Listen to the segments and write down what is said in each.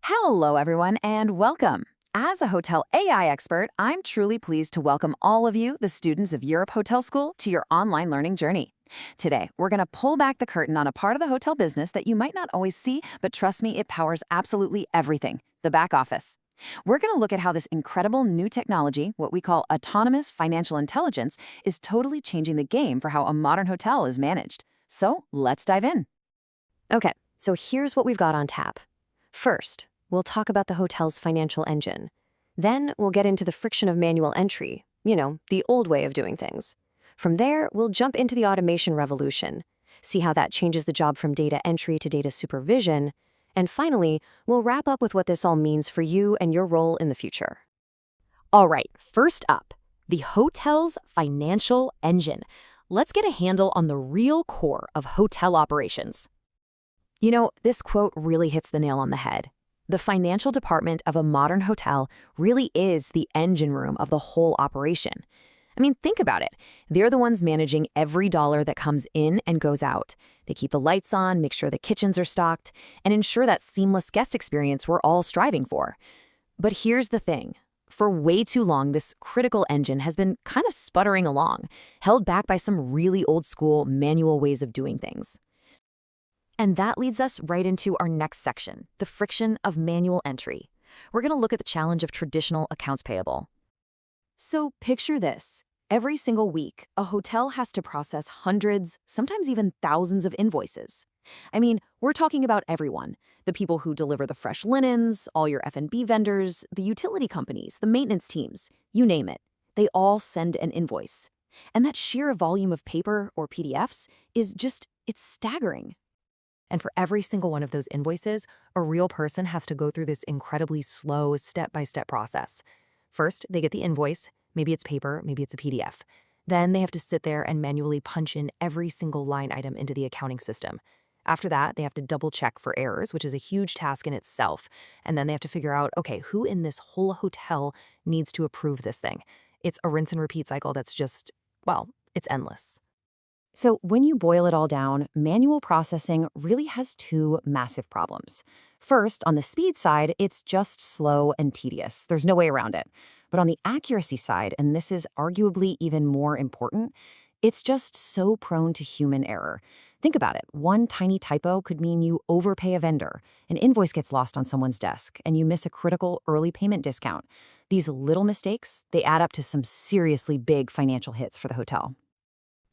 Hello, everyone, and welcome. As a hotel AI expert, I'm truly pleased to welcome all of you, the students of Europe Hotel School, to your online learning journey. Today, we're going to pull back the curtain on a part of the hotel business that you might not always see, but trust me, it powers absolutely everything, the back office. We're going to look at how this incredible new technology, what we call autonomous financial intelligence, is totally changing the game for how a modern hotel is managed. So let's dive in. Okay, so here's what we've got on tap. First, we'll talk about the hotel's financial engine. Then we'll get into the friction of manual entry, the old way of doing things. From there, we'll jump into the automation revolution, see how that changes the job from data entry to data supervision. And finally, we'll wrap up with what this all means for you and your role in the future. All right, first up, the hotel's financial engine. Let's get a handle on the real core of hotel operations. This quote really hits the nail on the head. The financial department of a modern hotel really is the engine room of the whole operation. Think about it. They're the ones managing every dollar that comes in and goes out. They keep the lights on, make sure the kitchens are stocked, and ensure that seamless guest experience we're all striving for. But here's the thing. For way too long, this critical engine has been kind of sputtering along, held back by some really old-school manual ways of doing things. And that leads us right into our next section, the friction of manual entry. We're going to look at the challenge of traditional accounts payable. So picture this. Every single week, a hotel has to process hundreds, sometimes even thousands of invoices. We're talking about everyone. The people who deliver the fresh linens, all your F&B vendors, the utility companies, the maintenance teams, you name it. They all send an invoice. And that sheer volume of paper or PDFs it's staggering. And for every single one of those invoices, a real person has to go through this incredibly slow step-by-step process. First, they get the invoice. Maybe it's paper, maybe it's a PDF. Then they have to sit there and manually punch in every single line item into the accounting system. After that, they have to double-check for errors, which is a huge task in itself. And then they have to figure out, okay, who in this whole hotel needs to approve this thing? It's a rinse and repeat cycle that's it's endless. So when you boil it all down, manual processing really has two massive problems. First, on the speed side, it's just slow and tedious. There's no way around it. But on the accuracy side, and this is arguably even more important, it's just so prone to human error. Think about it. One tiny typo could mean you overpay a vendor, an invoice gets lost on someone's desk, and you miss a critical early payment discount. These little mistakes, they add up to some seriously big financial hits for the hotel.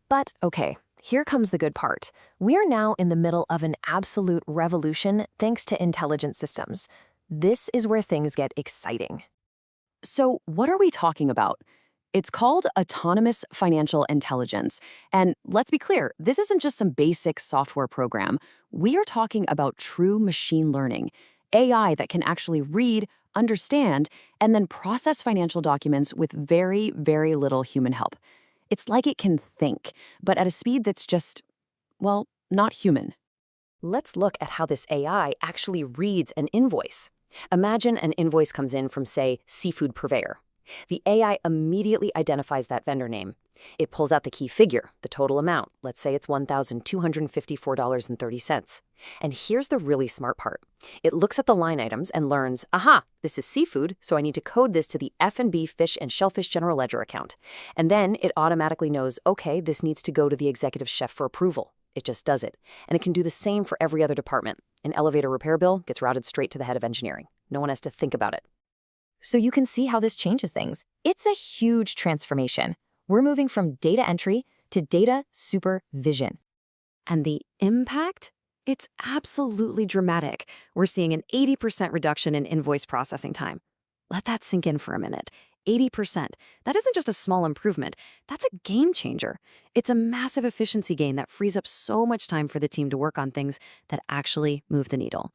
But okay, here comes the good part. We're now in the middle of an absolute revolution thanks to intelligent systems. This is where things get exciting. So, what are we talking about? It's called autonomous financial intelligence. And let's be clear, this isn't just some basic software program. We are talking about true machine learning, AI that can actually read, understand, and then process financial documents with very, very little human help. It's like it can think, but at a speed that's just, not human. Let's look at how this AI actually reads an invoice. Imagine an invoice comes in from, say, seafood purveyor. The AI immediately identifies that vendor name. It pulls out the key figure, the total amount. Let's say it's $1,254.30. And here's the really smart part. It looks at the line items and learns, aha, this is seafood, so I need to code this to the F&B fish and shellfish general ledger account. And then it automatically knows, okay, this needs to go to the executive chef for approval. It just does it. And it can do the same for every other department. An elevator repair bill gets routed straight to the head of engineering. No one has to think about it. So you can see how this changes things. It's a huge transformation. We're moving from data entry to data supervision. And the impact? It's absolutely dramatic. We're seeing an 80% reduction in invoice processing time. Let that sink in for a minute. 80%. That isn't just a small improvement. That's a game changer. It's a massive efficiency gain that frees up so much time for the team to work on things that actually move the needle.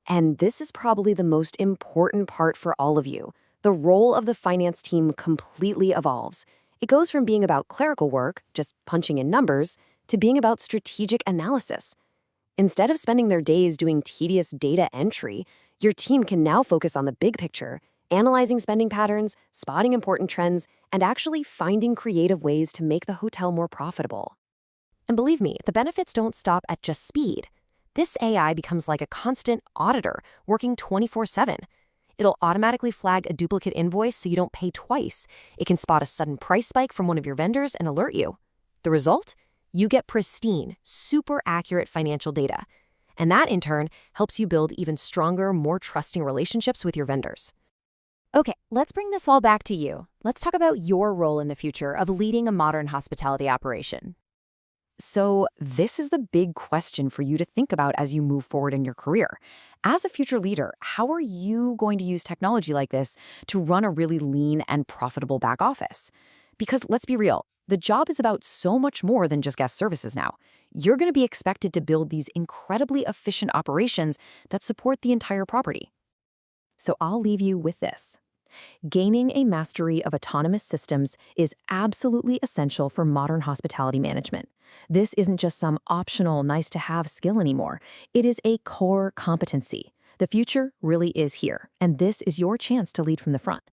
And this is probably the most important part for all of you. The role of the finance team completely evolves. It goes from being about clerical work, just punching in numbers, to being about strategic analysis. Instead of spending their days doing tedious data entry, your team can now focus on the big picture, analyzing spending patterns, spotting important trends, and actually finding creative ways to make the hotel more profitable. And believe me, the benefits don't stop at just speed. This AI becomes like a constant auditor, working 24/7. It'll automatically flag a duplicate invoice so you don't pay twice. It can spot a sudden price spike from one of your vendors and alert you. The result? You get pristine, super accurate financial data. And that, in turn, helps you build even stronger, more trusting relationships with your vendors. Okay, let's bring this all back to you. Let's talk about your role in the future of leading a modern hospitality operation. So, this is the big question for you to think about as you move forward in your career. As a future leader, how are you going to use technology like this to run a really lean and profitable back office? Because let's be real, the job is about so much more than just guest services now. You're going to be expected to build these incredibly efficient operations that support the entire property. So, I'll leave you with this. Gaining a mastery of autonomous systems is absolutely essential for modern hospitality management. This isn't just some optional, nice-to-have skill anymore. It is a core competency. The future really is here, and this is your chance to lead from the front.